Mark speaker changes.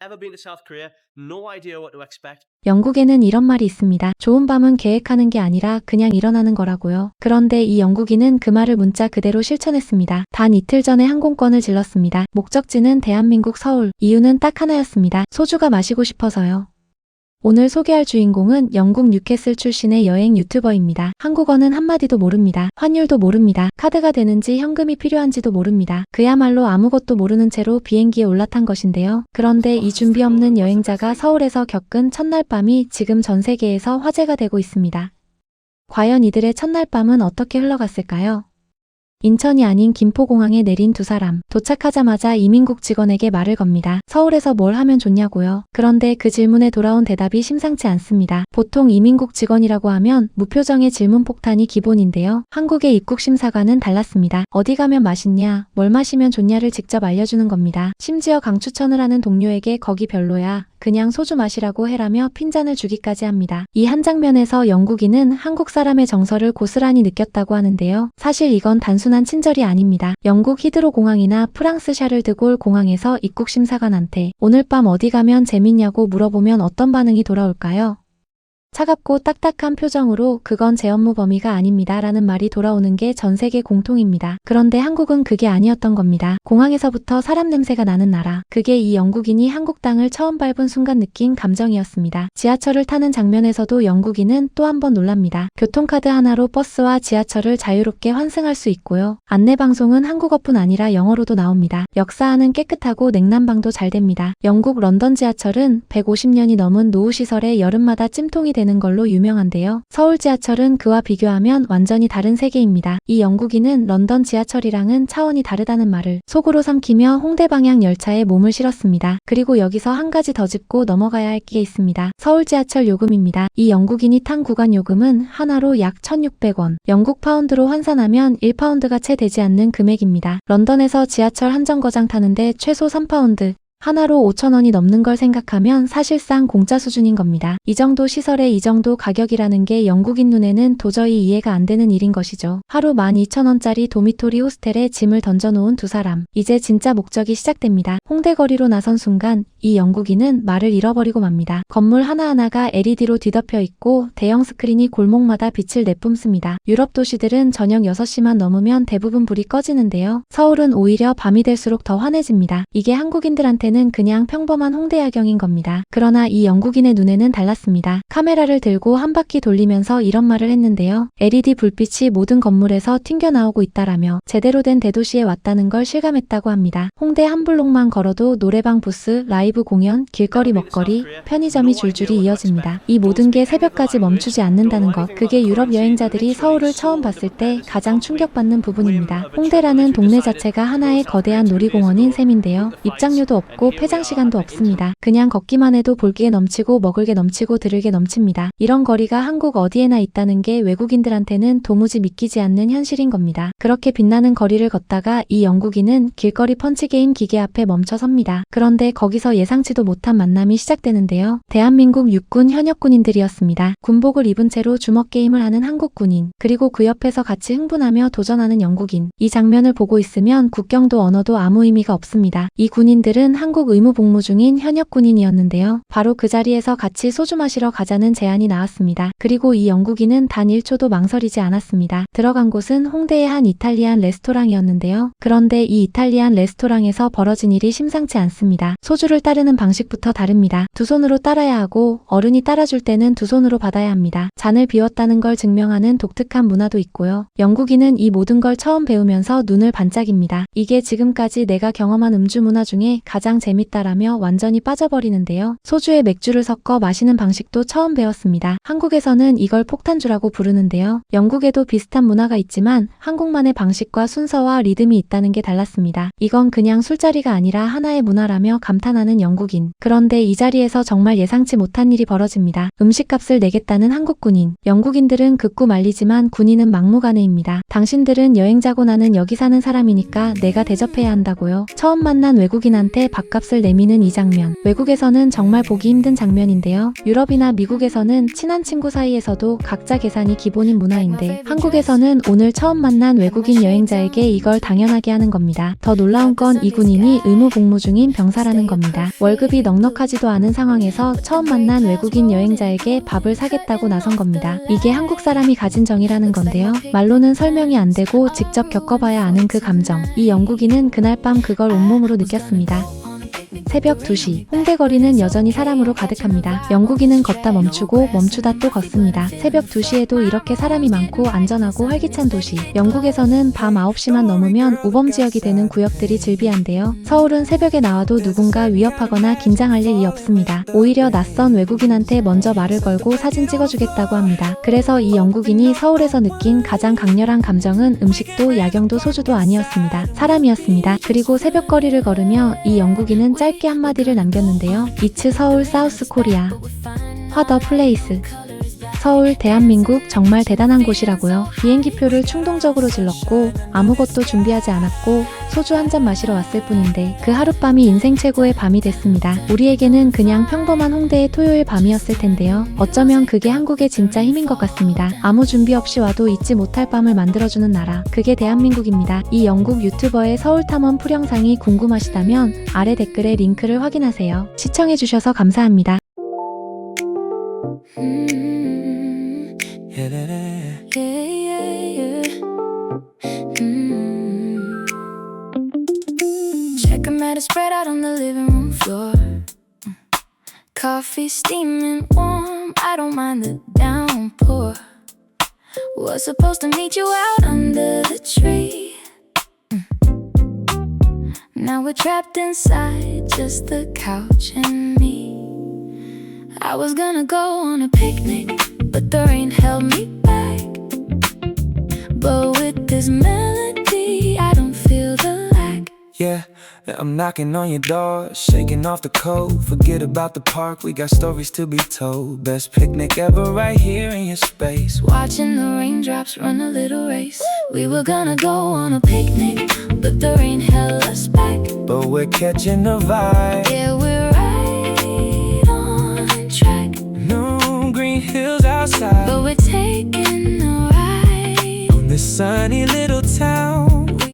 Speaker 1: Ever been to South Korea? No idea what to expect.
Speaker 2: 영국에는 이런 말이 있습니다. 좋은 밤은 계획하는 게 아니라 그냥 일어나는 거라고요. 그런데 이 영국인은 그 말을 문자 그대로 실천했습니다. 단 이틀 전에 항공권을 질렀습니다. 목적지는 대한민국 서울. 이유는 딱 하나였습니다. 소주가 마시고 싶어서요. 오늘 소개할 주인공은 영국 뉴캐슬 출신의 여행 유튜버입니다. 한국어는 한마디도 모릅니다. 환율도 모릅니다. 카드가 되는지 현금이 필요한지도 모릅니다. 그야말로 아무것도 모르는 채로 비행기에 올라탄 것인데요. 그런데 이 준비 없는 여행자가 서울에서 겪은 첫날 밤이 지금 전 세계에서 화제가 되고 있습니다. 과연 이들의 첫날 밤은 어떻게 흘러갔을까요? 인천이 아닌 김포공항에 내린 두 사람. 도착하자마자 이민국 직원에게 말을 겁니다. 서울에서 뭘 하면 좋냐고요. 그런데 그 질문에 돌아온 대답이 심상치 않습니다. 보통 이민국 직원이라고 하면 무표정의 질문 폭탄이 기본인데요. 한국의 입국심사관은 달랐습니다. 어디 가면 맛있냐, 뭘 마시면 좋냐를 직접 알려주는 겁니다. 심지어 강추천을 하는 동료에게 거기 별로야, 그냥 소주 마시라고 해라며 핀잔을 주기까지 합니다. 이 한 장면에서 영국인은 한국 사람의 정서를 고스란히 느꼈다고 하는데요. 사실 이건 단순한 친절이 아닙니다. 영국 히드로 공항이나 프랑스 샤를 드골 공항에서 입국심사관한테 오늘 밤 어디 가면 재밌냐고 물어보면 어떤 반응이 돌아올까요? 차갑고 딱딱한 표정으로 그건 제 업무 범위가 아닙니다 라는 말이 돌아오는 게 전 세계 공통입니다. 그런데 한국은 그게 아니었던 겁니다. 공항에서부터 사람 냄새가 나는 나라. 그게 이 영국인이 한국 땅을 처음 밟은 순간 느낀 감정이었습니다. 지하철을 타는 장면에서도 영국인은 또 한 번 놀랍니다. 교통카드 하나로 버스와 지하철을 자유롭게 환승할 수 있고요. 안내방송은 한국어뿐 아니라 영어로도 나옵니다. 역사하는 깨끗하고 냉난방도 잘 됩니다. 영국 런던 지하철은 150년이 넘은 노후시설에 여름마다 찜통이 되는 걸로 유명한데요. 서울 지하철은 그와 비교하면 완전히 다른 세계입니다. 이 영국인은 런던 지하철이랑은 차원이 다르다는 말을 속으로 삼키며 홍대 방향 열차에 몸을 실었습니다. 그리고 여기서 한 가지 더 짚고 넘어가야 할 게 있습니다. 서울 지하철 요금입니다. 이 영국인이 탄 구간 요금은 하나로 약 1,600원. 영국 파운드로 환산하면 1파운드가 채 되지 않는 금액입니다. 런던에서 지하철 한 정거장 타는데 최소 3파운드. 하나로 5,000원이 넘는 걸 생각하면 사실상 공짜 수준인 겁니다. 이 정도 시설에 이 정도 가격이라는 게 영국인 눈에는 도저히 이해가 안 되는 일인 것이죠. 하루 12,000원짜리 도미토리 호스텔에 짐을 던져놓은 두 사람. 이제 진짜 목적이 시작됩니다. 홍대 거리로 나선 순간 이 영국인은 말을 잃어버리고 맙니다. 건물 하나하나가 LED로 뒤덮여 있고 대형 스크린이 골목마다 빛을 내뿜습니다. 유럽 도시들은 저녁 6시만 넘으면 대부분 불이 꺼지는데요. 서울은 오히려 밤이 될수록 더 환해집니다. 이게 한국인들한테 는 그냥 평범한 홍대 야경인 겁니다. 그러나 이 영국인의 눈에는 달랐습니다. 카메라를 들고 한 바퀴 돌리면서 이런 말을 했는데요. LED 불빛이 모든 건물에서 튕겨나오고 있다라며 제대로 된 대도시에 왔다는 걸 실감했다고 합니다. 홍대 한 블록만 걸어도 노래방 부스, 라이브 공연, 길거리 먹거리, 편의점이 줄줄이 이어집니다. 이 모든 게 새벽까지 멈추지 않는다는 것. 그게 유럽 여행자들이 서울을 처음 봤을 때 가장 충격받는 부분입니다. 홍대라는 동네 자체가 하나의 거대한 놀이공원인 셈인데요. 입장료도 없고 폐장 시간도 없습니다. 그냥 걷기만 해도 볼 게 넘치고 먹을 게 넘치고 들을 게 넘칩니다. 이런 거리가 한국 어디에나 있다는 게 외국인들한테는 도무지 믿기지 않는 현실인 겁니다. 그렇게 빛나는 거리를 걷다가 이 영국인은 길거리 펀치게임 기계 앞에 멈춰 섭니다. 그런데 거기서 예상치도 못한 만남이 시작되는데요. 대한민국 육군 현역군인들이었습니다. 군복을 입은 채로 주먹게임을 하는 한국 군인, 그리고 그 옆에서 같이 흥분하며 도전하는 영국인. 이 장면을 보고 있으면 국경도 언어도 아무 의미가 없습니다. 이 군인들은 한국 의무 복무 중인 현역 군인이었는데요. 바로 그 자리에서 같이 소주 마시러 가자는 제안이 나왔습니다. 그리고 이 영국인은 단 1초도 망설이지 않았습니다. 들어간 곳은 홍대의 한 이탈리안 레스토랑이었는데요. 그런데 이 이탈리안 레스토랑에서 벌어진 일이 심상치 않습니다. 소주를 따르는 방식부터 다릅니다. 두 손으로 따라야 하고 어른이 따라줄 때는 두 손으로 받아야 합니다. 잔을 비웠다는 걸 증명하는 독특한 문화도 있고요. 영국인은 이 모든 걸 처음 배우면서 눈을 반짝입니다. 이게 지금까지 내가 경험한 음주 문화 중에 가장 재밌다라며 완전히 빠져버리는데요. 소주에 맥주를 섞어 마시는 방식도 처음 배웠습니다. 한국에서는 이걸 폭탄주라고 부르는데요. 영국에도 비슷한 문화가 있지만 한국만의 방식과 순서와 리듬이 있다는 게 달랐습니다. 이건 그냥 술자리가 아니라 하나의 문화라며 감탄하는 영국인. 그런데 이 자리에서 정말 예상치 못한 일이 벌어집니다. 음식값을 내겠다는 한국 군인. 영국인들은 극구 말리지만 군인은 막무가내입니다. 당신들은 여행자고 나는 여기 사는 사람이니까 내가 대접해야 한다고요. 처음 만난 외국인한테 밥값을 내미는 이 장면. 외국에서는 정말 보기 힘든 장면인데요. 유럽이나 미국에서는 친한 친구 사이에서도 각자 계산이 기본인 문화인데 한국에서는 오늘 처음 만난 외국인 여행자에게 이걸 당연하게 하는 겁니다. 더 놀라운 건 이 군인이 의무 복무 중인 병사라는 겁니다. 월급이 넉넉하지도 않은 상황에서 처음 만난 외국인 여행자에게 밥을 사겠다고 나선 겁니다. 이게 한국 사람이 가진 정이라는 건데요. 말로는 설명이 안 되고 직접 겪어봐야 아는 그 감정. 이 영국인은 그날 밤 그걸 온몸으로 느꼈습니다. 새벽 2시, 홍대 거리는 여전히 사람으로 가득합니다. 영국인은 걷다 멈추고 멈추다 또 걷습니다. 새벽 2시에도 이렇게 사람이 많고 안전하고 활기찬 도시. 영국에서는 밤 9시만 넘으면 우범지역이 되는 구역들이 즐비한데요. 서울은 새벽에 나와도 누군가 위협하거나 긴장할 일이 없습니다. 오히려 낯선 외국인한테 먼저 말을 걸고 사진 찍어주겠다고 합니다. 그래서 이 영국인이 서울에서 느낀 가장 강렬한 감정은 음식도 야경도 소주도 아니었습니다. 사람이었습니다. 그리고 새벽거리를 걸으며 이 영국인은 짧게 한마디를 남겼는데요. It's 서울 사우스 코리아. What a place. 서울, 대한민국 정말 대단한 곳이라고요. 비행기표를 충동적으로 질렀고 아무것도 준비하지 않았고 소주 한 잔 마시러 왔을 뿐인데 그 하룻밤이 인생 최고의 밤이 됐습니다. 우리에게는 그냥 평범한 홍대의 토요일 밤이었을 텐데요. 어쩌면 그게 한국의 진짜 힘인 것 같습니다. 아무 준비 없이 와도 잊지 못할 밤을 만들어주는 나라. 그게 대한민국입니다. 이 영국 유튜버의 서울탐험 풀영상이 궁금하시다면 아래 댓글에 링크를 확인하세요. 시청해주셔서 감사합니다.
Speaker 3: Check a matter spread out on the living room floor. Coffee steaming warm, I don't mind the downpour. Was supposed to meet you out under the tree. Now we're trapped inside, just the couch and me. I was gonna go on a picnic, but the rain held me back. But with this melody, I don't feel the lack.
Speaker 4: Yeah, I'm knocking on your door, shaking off the cold. Forget about the park, we got stories to be told. Best picnic ever right here in your space.
Speaker 3: Watching the raindrops run a little race. We were gonna go on a picnic, but the rain held us back.
Speaker 4: But we're catching the vibe.
Speaker 3: Yeah, we're right on track.
Speaker 4: No green hills outside,
Speaker 3: But we're taking a ride
Speaker 4: on this sunny little town.